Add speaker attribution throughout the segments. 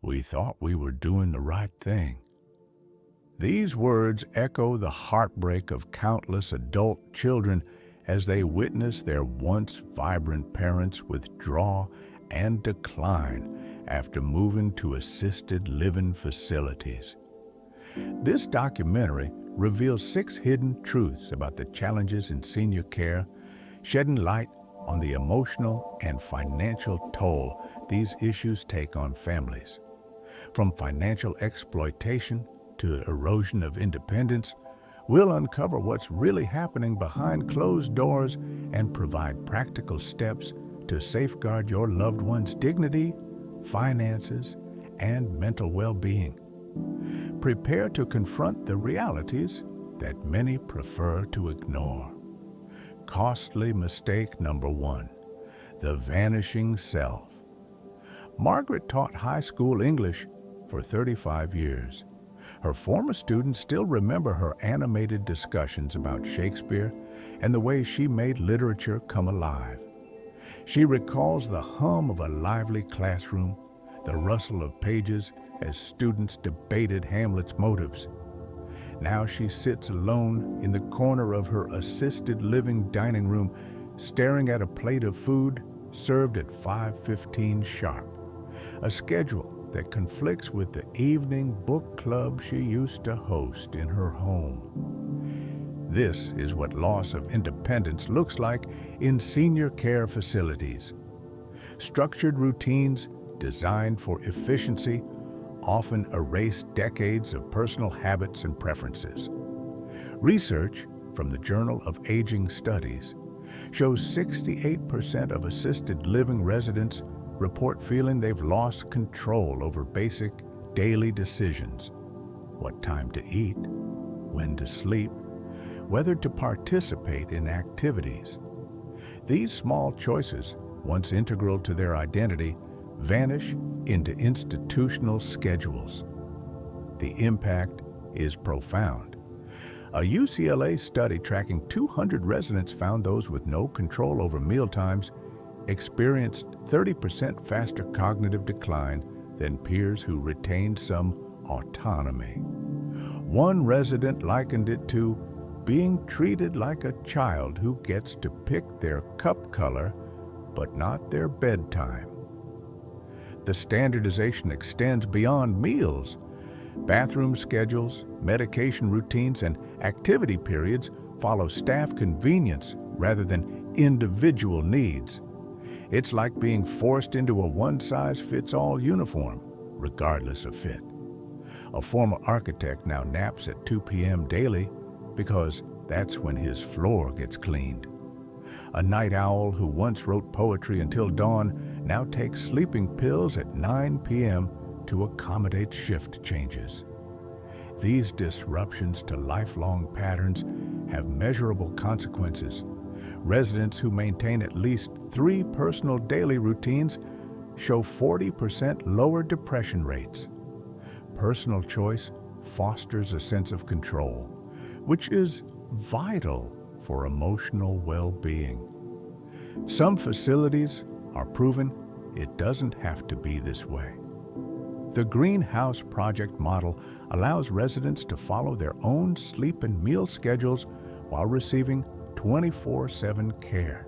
Speaker 1: We thought we were doing the right thing. These words echo the heartbreak of countless adult children as they witness their once vibrant parents withdraw and decline after moving to assisted living facilities. This documentary reveals 6 hidden truths about the challenges in senior care, shedding light on the emotional and financial toll these issues take on families. From financial exploitation to erosion of independence, we'll uncover what's really happening behind closed doors and provide practical steps to safeguard your loved one's dignity, finances, and mental well-being. Prepare to confront the realities that many prefer to ignore. Costly mistake number 1, the vanishing self. Margaret taught high school English for 35 years. Her former students still remember her animated discussions about Shakespeare and the way she made literature come alive. She recalls the hum of a lively classroom, the rustle of pages as students debated Hamlet's motives. Now she sits alone in the corner of her assisted living dining room, staring at a plate of food served at 5:15 sharp, a schedule that conflicts with the evening book club she used to host in her home. This is what loss of independence looks like in senior care facilities. Structured routines designed for efficiency often erase decades of personal habits and preferences. Research from the Journal of Aging Studies shows 68% of assisted living residents report feeling they've lost control over basic daily decisions: what time to eat, when to sleep, whether to participate in activities. These small choices, once integral to their identity, vanish into institutional schedules. The impact is profound. A UCLA study tracking 200 residents found those with no control over mealtimes experienced 30% faster cognitive decline than peers who retained some autonomy. One resident likened it to being treated like a child who gets to pick their cup color but not their bedtime. The standardization extends beyond meals. Bathroom schedules, medication routines, and activity periods follow staff convenience rather than individual needs. It's like being forced into a one-size-fits-all uniform, regardless of fit. A former architect now naps at 2 p.m. daily because that's when his floor gets cleaned. A night owl who once wrote poetry until dawn now takes sleeping pills at 9 p.m. to accommodate shift changes. These disruptions to lifelong patterns have measurable consequences. Residents who maintain at least 3 personal daily routines show 40% lower depression rates. Personal choice fosters a sense of control, which is vital for emotional well-being. Some facilities are proven it doesn't have to be this way. The Greenhouse Project model allows residents to follow their own sleep and meal schedules while receiving 24/7 care.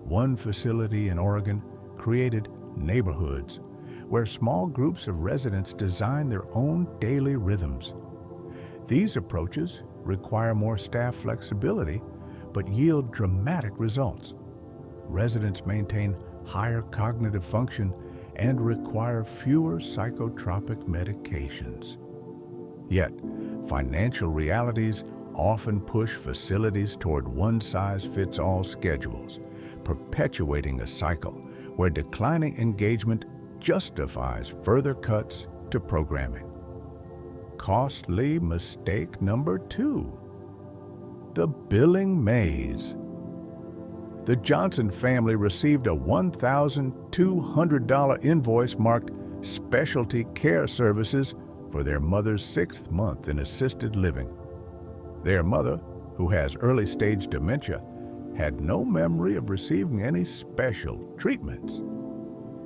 Speaker 1: One facility in Oregon created neighborhoods where small groups of residents design their own daily rhythms. These approaches require more staff flexibility but yield dramatic results. Residents maintain higher cognitive function and require fewer psychotropic medications. Yet, financial realities often push facilities toward one-size-fits-all schedules, perpetuating a cycle where declining engagement justifies further cuts to programming. Costly mistake number 2, the billing maze. The Johnson family received a $1,200 invoice marked Specialty Care Services for their mother's 6th month in assisted living. Their mother, who has early-stage dementia, had no memory of receiving any special treatments.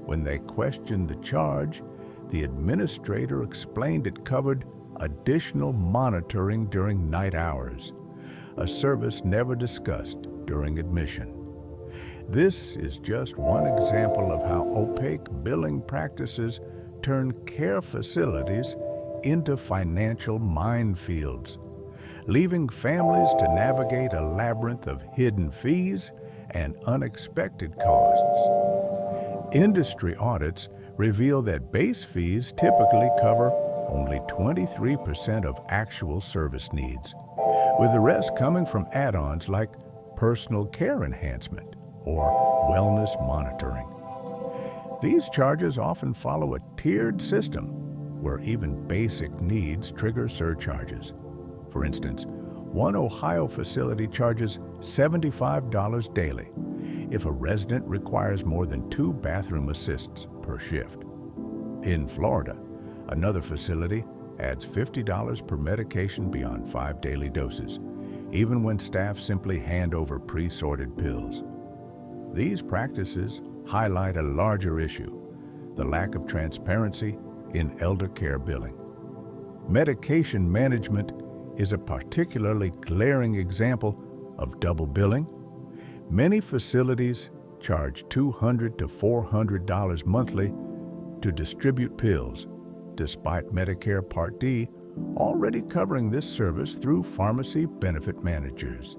Speaker 1: When they questioned the charge, The administrator explained it covered additional monitoring during night hours, a service never discussed during admission. This is just one example of how opaque billing practices turn care facilities into financial minefields, leaving families to navigate a labyrinth of hidden fees and unexpected costs. Industry audits reveal that base fees typically cover only 23% of actual service needs, with the rest coming from add-ons like personal care enhancement or wellness monitoring. These charges often follow a tiered system where even basic needs trigger surcharges. For instance, one Ohio facility charges $75 daily if a resident requires more than 2 bathroom assists per shift. In Florida, another facility adds $50 per medication beyond 5 daily doses, even when staff simply hand over pre-sorted pills. These practices highlight a larger issue: the lack of transparency in elder care billing. Medication management is a particularly glaring example of double billing. Many facilities charge $200 to $400 monthly to distribute pills, despite Medicare Part D already covering this service through pharmacy benefit managers.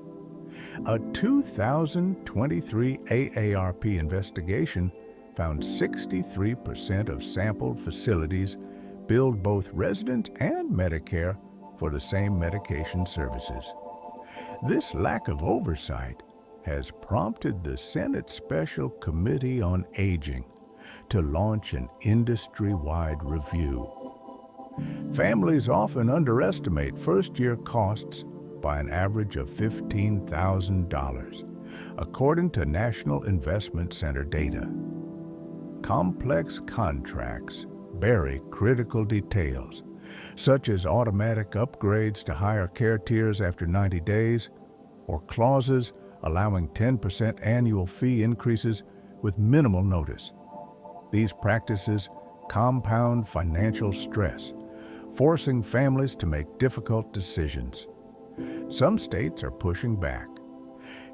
Speaker 1: A 2023 AARP investigation found 63% of sampled facilities billed both residents and Medicare for the same medication services. This lack of oversight has prompted the Senate Special Committee on Aging to launch an industry-wide review. Families often underestimate first-year costs by an average of $15,000, according to National Investment Center data. Complex contracts bury critical details, such as automatic upgrades to higher care tiers after 90 days, or clauses allowing 10% annual fee increases with minimal notice. These practices compound financial stress, forcing families to make difficult decisions. Some states are pushing back.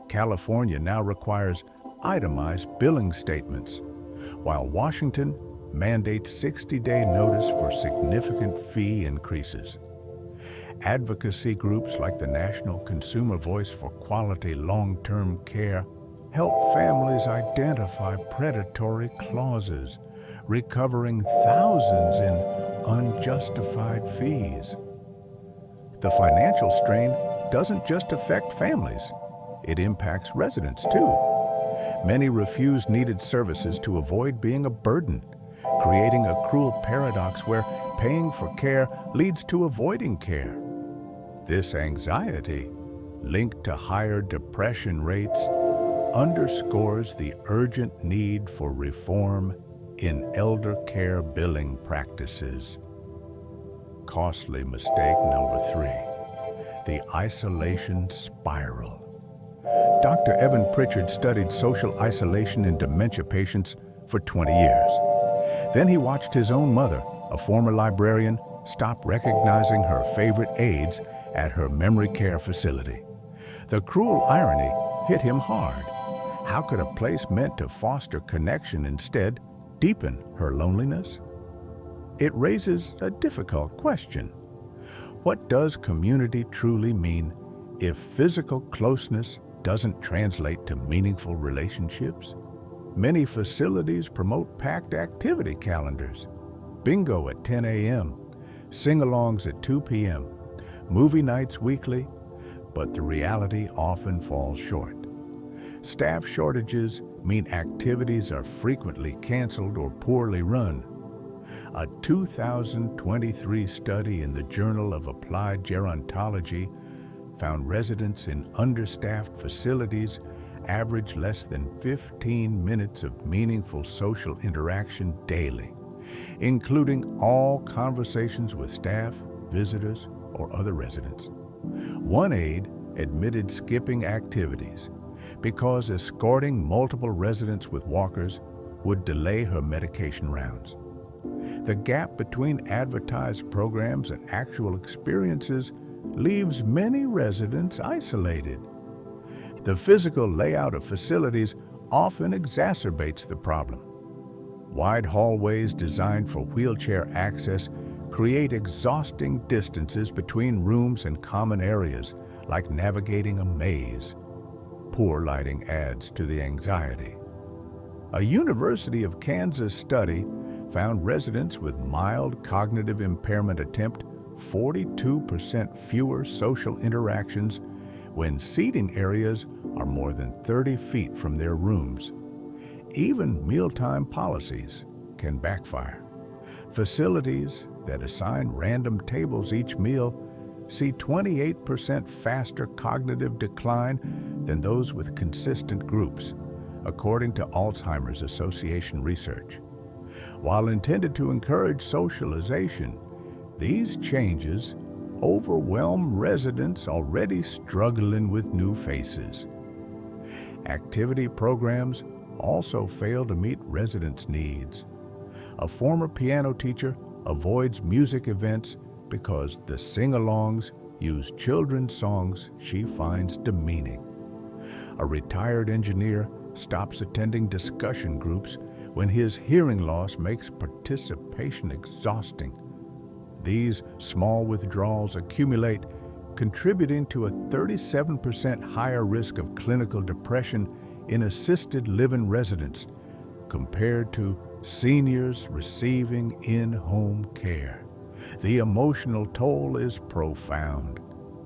Speaker 1: California now requires itemized billing statements, while Washington mandates 60-day notice for significant fee increases. Advocacy groups like the National Consumer Voice for Quality Long-Term Care help families identify predatory clauses, recovering thousands in unjustified fees. The financial strain doesn't just affect families, it impacts residents too. Many refuse needed services to avoid being a burden, creating a cruel paradox where paying for care leads to avoiding care. This anxiety, linked to higher depression rates, underscores the urgent need for reform in elder care billing practices. Costly mistake number 3, the isolation spiral. Dr. Evan Pritchard studied social isolation in dementia patients for 20 years. Then he watched his own mother, a former librarian, stop recognizing her favorite aides at her memory care facility. The cruel irony hit him hard. How could a place meant to foster connection instead deepen her loneliness? It raises a difficult question. What does community truly mean if physical closeness doesn't translate to meaningful relationships? Many facilities promote packed activity calendars, bingo at 10 a.m., sing-alongs at 2 p.m., movie nights weekly, but the reality often falls short. Staff shortages mean activities are frequently canceled or poorly run. A 2023 study in the Journal of Applied Gerontology found residents in understaffed facilities average less than 15 minutes of meaningful social interaction daily, including all conversations with staff, visitors, or other residents. One aide admitted skipping activities because escorting multiple residents with walkers would delay her medication rounds. The gap between advertised programs and actual experiences leaves many residents isolated. The physical layout of facilities often exacerbates the problem. Wide hallways designed for wheelchair access create exhausting distances between rooms and common areas, like navigating a maze. Poor lighting adds to the anxiety. A University of Kansas study found residents with mild cognitive impairment attempt 42% fewer social interactions when seating areas are more than 30 feet from their rooms. Even mealtime policies can backfire. Facilities that assign random tables each meal see 28% faster cognitive decline than those with consistent groups, according to Alzheimer's Association research. While intended to encourage socialization, these changes overwhelm residents already struggling with new faces. Activity programs also fail to meet residents' needs. A former piano teacher avoids music events because the sing-alongs use children's songs she finds demeaning. A retired engineer stops attending discussion groups when his hearing loss makes participation exhausting. These small withdrawals accumulate, contributing to a 37% higher risk of clinical depression in assisted living residents compared to seniors receiving in-home care. The emotional toll is profound.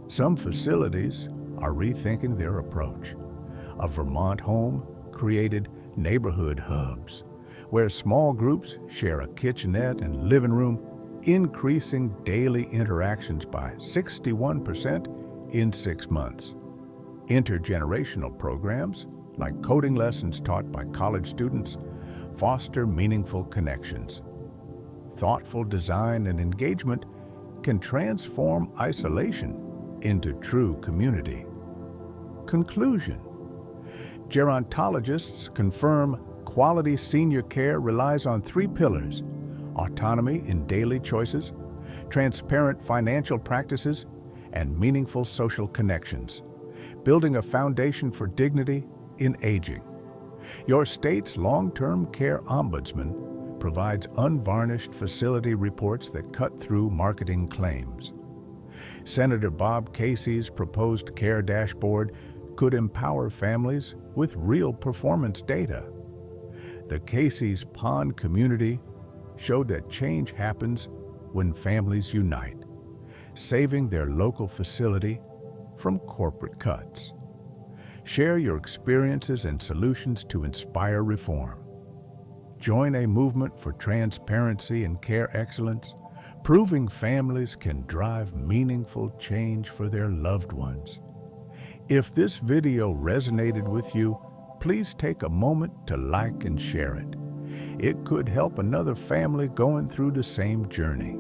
Speaker 1: Some facilities are rethinking their approach. A Vermont home created neighborhood hubs, where small groups share a kitchenette and living room, increasing daily interactions by 61% in 6 months. Intergenerational programs, like coding lessons taught by college students, foster meaningful connections. Thoughtful design and engagement can transform isolation into true community. Conclusion: gerontologists confirm quality senior care relies on 3 pillars: autonomy in daily choices, transparent financial practices, and meaningful social connections, building a foundation for dignity in aging. Your state's long-term care ombudsman provides unvarnished facility reports that cut through marketing claims. Senator Bob Casey's proposed care dashboard could empower families with real performance data. The Casey's Pond community showed that change happens when families unite, saving their local facility from corporate cuts. Share your experiences and solutions to inspire reform. Join a movement for transparency and care excellence, proving families can drive meaningful change for their loved ones. If this video resonated with you, please take a moment to like and share it. It could help another family going through the same journey.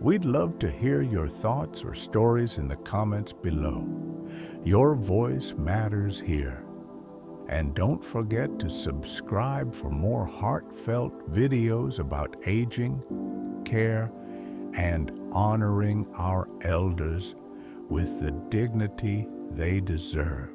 Speaker 1: We'd love to hear your thoughts or stories in the comments below. Your voice matters here. And don't forget to subscribe for more heartfelt videos about aging, care, and honoring our elders with the dignity they deserve.